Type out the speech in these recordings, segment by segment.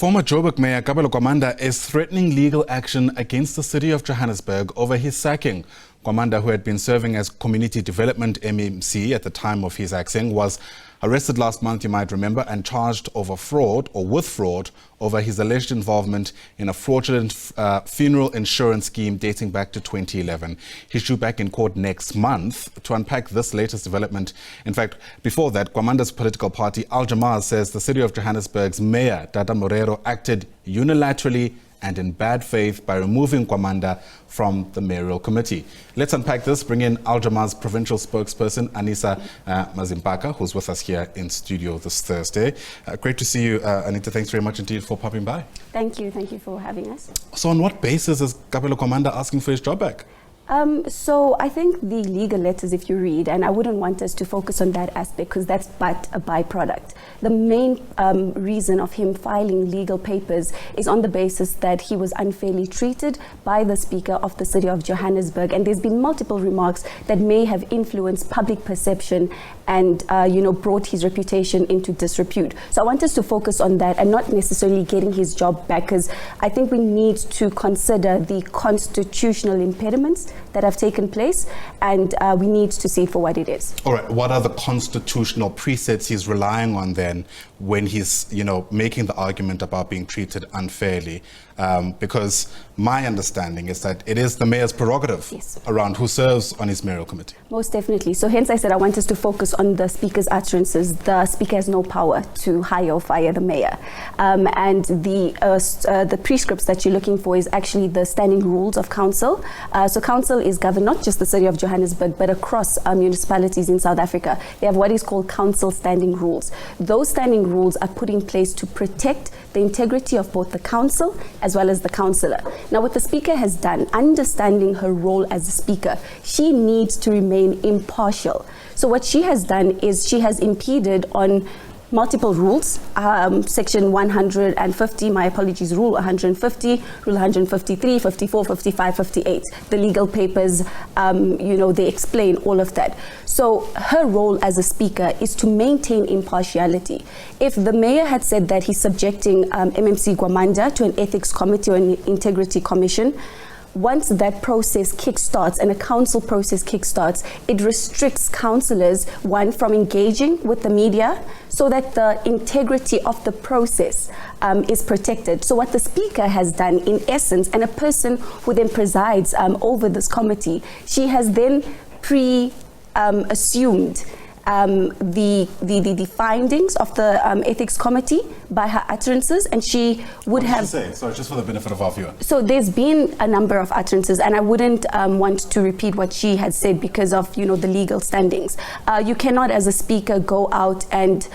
Former Joburg Mayor Kabelo Gwamanda is threatening legal action against the city of Johannesburg over his sacking. Gwamanda, who had been serving as Community Development MMC at the time of his axing, was arrested last month, you might remember, and charged over fraud or with fraud over his alleged involvement in a fraudulent funeral insurance scheme dating back to 2011. He's due back in court next month to unpack this latest development. In fact, before that, Gwamanda's political party, Jama-ah, says the city of Johannesburg's mayor, Dada Morero, acted unilaterally and in bad faith by removing Gwamanda from the mayoral committee. Let's unpack this, bring in Jama-ah's provincial spokesperson, Anisa Mazimpaka, who's with us here in studio this Thursday. Great to see you, Anita. Thanks very much indeed for popping by. Thank you for having us. So on what basis is Kabelo Gwamanda asking for his job back? So I think the legal letters, if you read, and I wouldn't want us to focus on that aspect because that's but a byproduct. The main reason of him filing legal papers is on the basis that he was unfairly treated by the Speaker of the City of Johannesburg, and there's been multiple remarks that may have influenced public perception and brought his reputation into disrepute. So I want us to focus on that and not necessarily getting his job back, because I think we need to consider the constitutional impediments that have taken place, and we need to see it for what it is. All right, what are the constitutional presets he's relying on then when he's, making the argument about being treated unfairly? Because my understanding is that it is the mayor's prerogative around who serves on his mayoral committee. Most definitely. So hence I said I want us to focus on the Speaker's utterances. The Speaker has no power to hire or fire the mayor. And the prescripts that you're looking for is actually the standing rules of council. So council is governed not just the city of Johannesburg, but across municipalities in South Africa. They have what is called council standing rules. Those standing rules are put in place to protect the integrity of both the council as well as the councillor. Now, what the Speaker has done, understanding her role as a Speaker, she needs to remain impartial. So what she has done is she has impeded on multiple rules, section 150, my apologies, rule 150, rule 153, 54, 55, 58. The legal papers, they explain all of that. So her role as a Speaker is to maintain impartiality. If the mayor had said that he's subjecting MMC Gwamanda to an ethics committee or an integrity commission, once that process kickstarts and a council process kickstarts, it restricts councillors, one, from engaging with the media so that the integrity of the process is protected. So what the Speaker has done, in essence, and a person who then presides over this committee, she has then assumed the findings of the ethics committee by her utterances, and she would have... Sorry, just for the benefit of our viewer. So there's been a number of utterances, and I wouldn't want to repeat what she had said because of, the legal standings. You cannot, as a Speaker, go out and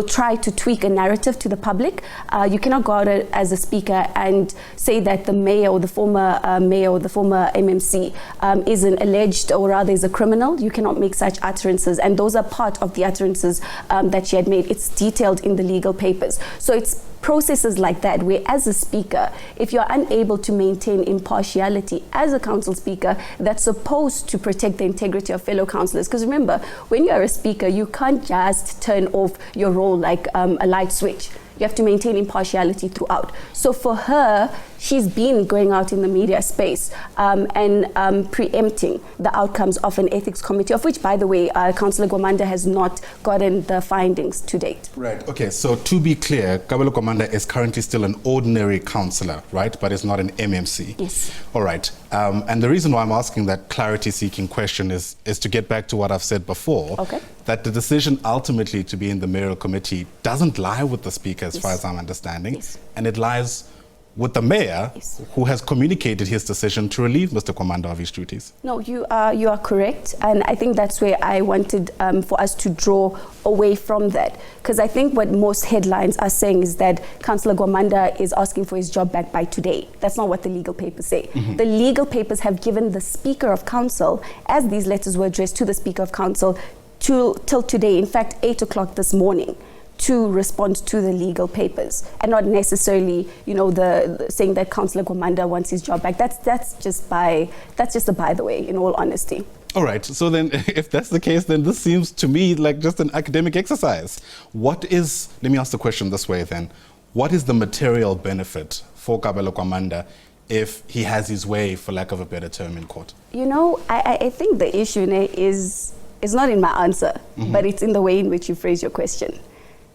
try to tweak a narrative to the public. You cannot go out as a Speaker and say that the mayor or the former mayor or the former MMC is an alleged, or rather is a criminal. You cannot make such utterances, and those are part of the utterances that she had made. It's detailed in the legal papers. So it's processes like that where, as a Speaker, if you're unable to maintain impartiality as a council Speaker that's supposed to protect the integrity of fellow councillors, because remember, when you're a Speaker, you can't just turn off your role like a light switch. You have to maintain impartiality throughout. So for her, she's been going out in the media space and preempting the outcomes of an ethics committee, of which, by the way, Councillor Gwamanda has not gotten the findings to date. Right. Okay. So to be clear, Kabelo Gwamanda is currently still an ordinary councillor, right? But is not an MMC. Yes. All right. And the reason why I'm asking that clarity-seeking question is to get back to what I've said before. Okay. That the decision ultimately to be in the mayoral committee doesn't lie with the Speaker, as far as I'm understanding, and it lies with the mayor, who has communicated his decision to relieve Mr. Gwamanda of his duties. No, you are correct, and I think that's where I wanted for us to draw away from that, because I think what most headlines are saying is that Councillor Gwamanda is asking for his job back by today. That's not what the legal papers say. The legal papers have given the Speaker of Council, as these letters were addressed to the Speaker of Council, till today, in fact 8 o'clock this morning, to respond to the legal papers, and not necessarily, the saying that Councillor Gwamanda wants his job back. That's just a by the way, in all honesty. All right, so then if that's the case, then this seems to me like just an academic exercise. Let me ask the question this way then. What is the material benefit for Kabelo Gwamanda if he has his way, for lack of a better term, in court? You know, I think the issue is not in my answer, but it's in the way in which you phrase your question.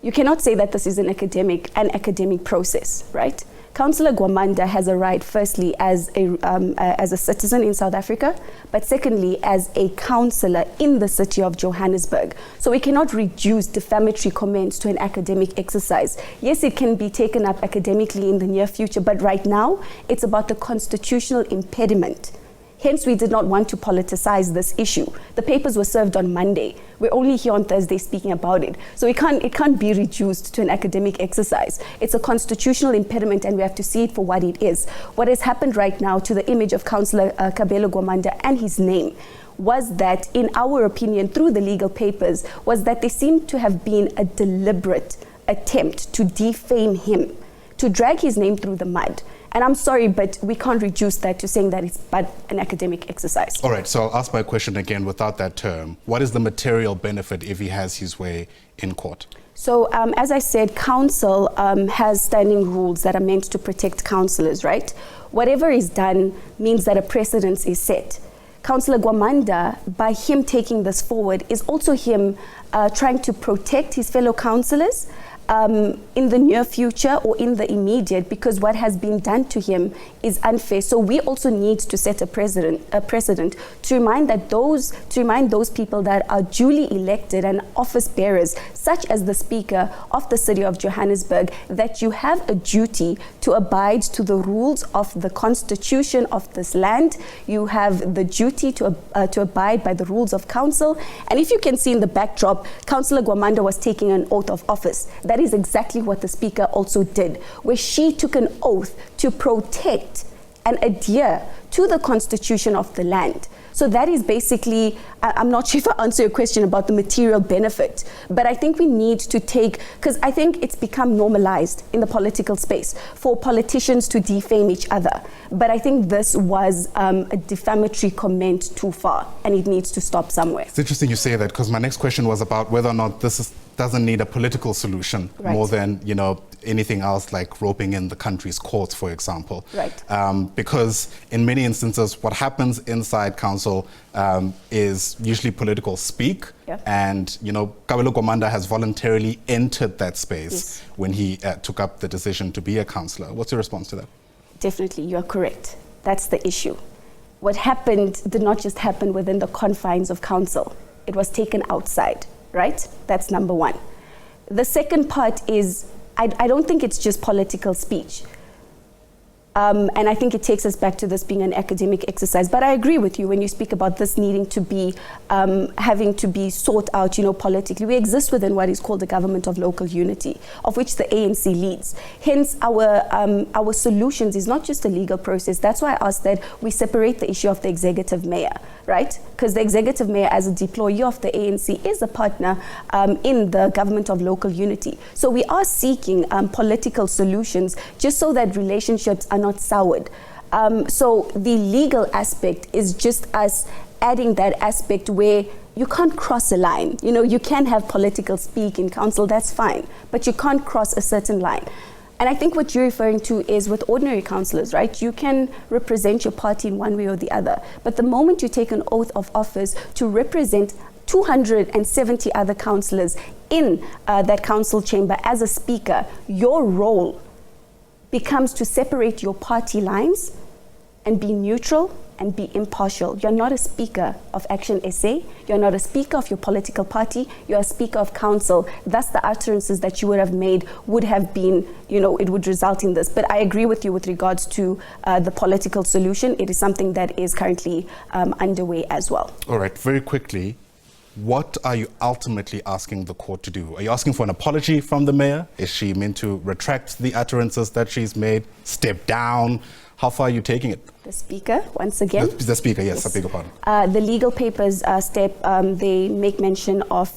You cannot say that this is an academic process, right? Councillor Gwamanda has a right, firstly, as a citizen in South Africa, but secondly, as a councillor in the city of Johannesburg. So we cannot reduce defamatory comments to an academic exercise. Yes, it can be taken up academically in the near future, but right now, it's about the constitutional impediment. Hence, we did not want to politicize this issue. The papers were served on Monday. We're only here on Thursday speaking about it. So it can't be reduced to an academic exercise. It's a constitutional impediment and we have to see it for what it is. What has happened right now to the image of Councillor Kabelo Gwamanda and his name was that, in our opinion, through the legal papers, was that there seemed to have been a deliberate attempt to defame him, to drag his name through the mud. And I'm sorry, but we can't reduce that to saying that it's but an academic exercise. All right, so I'll ask my question again without that term. What is the material benefit if he has his way in court? So, as I said, council has standing rules that are meant to protect councillors, right? Whatever is done means that a precedence is set. Councillor Gwamanda, by him taking this forward, is also him trying to protect his fellow councillors in the near future or in the immediate, because what has been done to him is unfair. So we also need to set a precedent to remind those people that are duly elected and office bearers, such as the Speaker of the City of Johannesburg, that you have a duty to abide to the rules of the Constitution of this land. You have the duty to abide by the rules of council. And if you can see in the backdrop, Councillor Gwamanda was taking an oath of office. That is exactly what the Speaker also did, where she took an oath to protect and adhere to the Constitution of the land. So that is basically, I'm not sure if I answer your question about the material benefit, but I think we need to take, because I think it's become normalized in the political space for politicians to defame each other. But I think this was a defamatory comment too far, and it needs to stop somewhere. It's interesting you say that, because my next question was about whether or not doesn't need a political solution, right, more than, anything else like roping in the country's courts, for example. Right. Because in many instances, what happens inside council is usually political speak. Yep. And, Kabelo Gwamanda has voluntarily entered that space, yes, when he took up the decision to be a councillor. What's your response to that? Definitely, you are correct. That's the issue. What happened did not just happen within the confines of council. It was taken outside, right? That's number one. The second part is, I don't think it's just political speech. And I think it takes us back to this being an academic exercise. But I agree with you when you speak about this needing to be, having to be sought out, politically. We exist within what is called the government of local unity, of which the ANC leads. Hence, our solutions is not just a legal process. That's why I asked that we separate the issue of the executive mayor, right? Because the executive mayor, as a deployee of the ANC, is a partner in the government of local unity. So we are seeking political solutions just so that relationships are not soured. So the legal aspect is just us adding that aspect where you can't cross a line. You can have political speak in council, that's fine, but you can't cross a certain line. And I think what you're referring to is with ordinary councillors, right? You can represent your party in one way or the other, but the moment you take an oath of office to represent 270 other councillors in that council chamber as a speaker, your role becomes to separate your party lines and be neutral and be impartial. You're not a speaker of Action SA. You're not a speaker of your political party. You're a speaker of council. Thus, the utterances that you would have made would have been, it would result in this. But I agree with you with regards to the political solution. It is something that is currently underway as well. All right, very quickly. What are you ultimately asking the court to do? Are you asking for an apology from the mayor? Is she meant to retract the utterances that she's made, step down? How far are you taking it? The Speaker, once again. The Speaker, yes, I beg your pardon. The legal papers they make mention of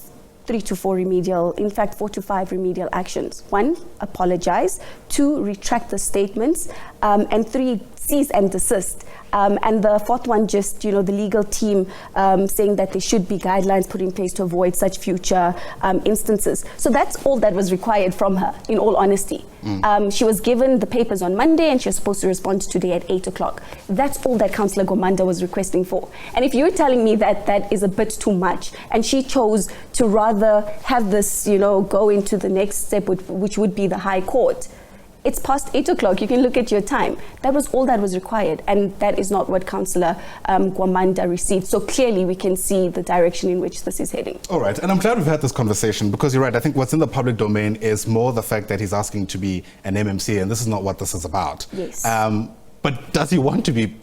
3 to 4 remedial, in fact 4 to 5 remedial actions. 1, apologize. 2, retract the statements. And 3, cease and desist. And the fourth one, just, the legal team saying that there should be guidelines put in place to avoid such future instances. So that's all that was required from her, in all honesty. She was given the papers on Monday and she was supposed to respond today at 8 o'clock. That's all that Councillor Gwamanda was requesting for. And if you're telling me that that is a bit too much, and she chose to rather have this, go into the next step, which would be the High Court, it's past 8 o'clock. You can look at your time. That was all that was required, and that is not what Councillor Gwamanda received. So clearly we can see the direction in which this is heading. All right, and I'm glad we've had this conversation, because you're right. I think what's in the public domain is more the fact that he's asking to be an MMC, and this is not what this is about. Yes. But does he want to be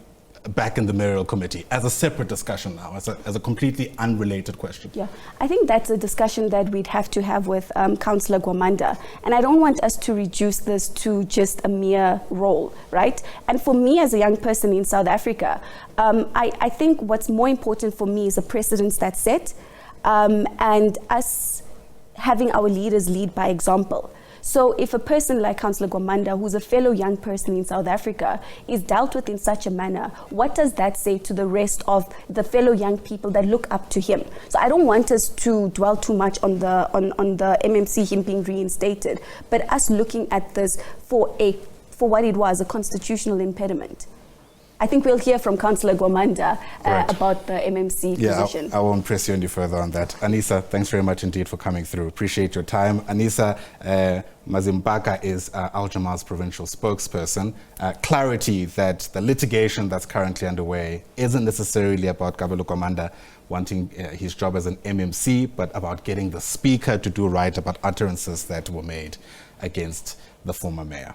back in the mayoral committee as a separate discussion now, as a completely unrelated question? Yeah, I think that's a discussion that we'd have to have with Councillor Gwamanda. And I don't want us to reduce this to just a mere role, right? And for me as a young person in South Africa, I think what's more important for me is the precedents that's set, and us having our leaders lead by example. So if a person like Councillor Gwamanda, who's a fellow young person in South Africa, is dealt with in such a manner, what does that say to the rest of the fellow young people that look up to him? So I don't want us to dwell too much on the MMC, him being reinstated, but us looking at this for what it was, a constitutional impediment. I think we'll hear from Councillor Gwamanda about the MMC position. I won't press you any further on that. Anisa, thanks very much indeed for coming through. Appreciate your time. Anisa Mazimpaka is Jama-ah's provincial spokesperson. Clarity that the litigation that's currently underway isn't necessarily about Kabelo Gwamanda wanting his job as an MMC, but about getting the speaker to do right about utterances that were made against the former mayor.